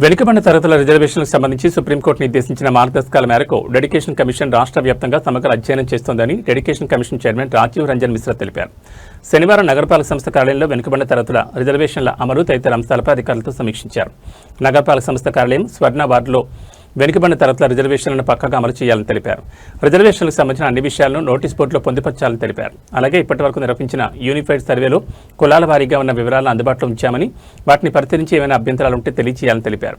వెనుకబడిన తరగతుల రిజర్వేషన్లకు సంబంధించి సుప్రీంకోర్టు నిర్దేశించిన మార్గదర్శకాల మేరకు డెడికేషన్ కమిషన్ రాష్ట్ర వ్యాప్తంగా సమగ్ర అధ్యయనం చేస్తోందని dedication commission chairman Rajiv Ranjan Mishra తెలిపారు. శనివారం నగరపాలక సంస్థ కార్యాలయంలో వెనుకబడిన తరగతుల రిజర్వేషన్ల అమలు తదితర అంశాలపై అధికారులతో సమీక్షించారు. నగరపాలక సంస్థ కార్యాలయం స్వర్ణ వార్డులో వెనుకబడిన తరగతుల రిజర్వేషన్లను పక్కగా అమలు చేయాలని తెలిపారు. రిజర్వేషన్లకు సంబంధించిన అన్ని విషయాలను నోటీస్ బోర్డులో పొందుపరచాలని తెలిపారు. అలాగే ఇప్పటివరకు నిర్వహించిన యూనిఫైడ్ సర్వేలో కులాల వారీగా ఉన్న వివరాలను అందుబాటులో ఉంచామని, వాటిని పరిశీలించి ఏమైనా అభ్యంతరాలు ఉంటే తెలియజేయాలని తెలిపారు.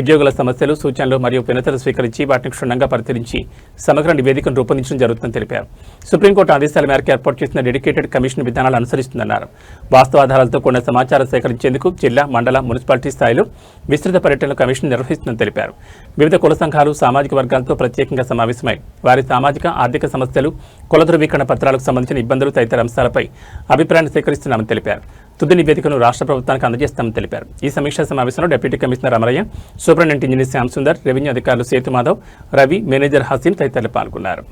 ఉద్యోగుల సమస్యలు, సూచనలు మరియు వినతులు స్వీకరించి వాటిని క్షుణ్ణంగా పరిశీలించి సమగ్ర నివేదికను రూపొందించడం జరుగుతుందని తెలిపారు. సుప్రీంకోర్టు ఆదేశాల మేరకు ఏర్పాటు చేసిన డెడికేటెడ్ కమిషన్ విధానాలు అనుసరిస్తుందన్నారు. వాస్తవాధారాలతో కూడిన సమాచారం సేకరించేందుకు జిల్లా, మండల, మున్సిపాలిటీ స్థాయిలో విస్తృత పర్యటనలు కమిషన్ నిర్వహిస్తుందని తెలిపారు. వివిధ కుల సంఘాలు, సామాజిక వర్గాలతో ప్రత్యేకంగా సమావేశమై వారి సామాజిక, ఆర్థిక సమస్యలు, కుల ధృవీకరణ పత్రాలకు సంబంధించిన ఇబ్బందులు తదితర అంశాలపై అభిప్రాయాన్ని సేకరిస్తున్నామని తెలిపారు. తుది నివేదికను రాష్ట్ర ప్రభుత్వానికి అందజేస్తామని తెలిపారు. ఈ సమీక్షా సమావేశంలో deputy commissioner Amarayya, superintendent engineer Shyam Sundar, revenue అధికారులు సేతు మాధవ్, రవి, మేనేజర్ హసీం తదితరులు పాల్గొన్నారు.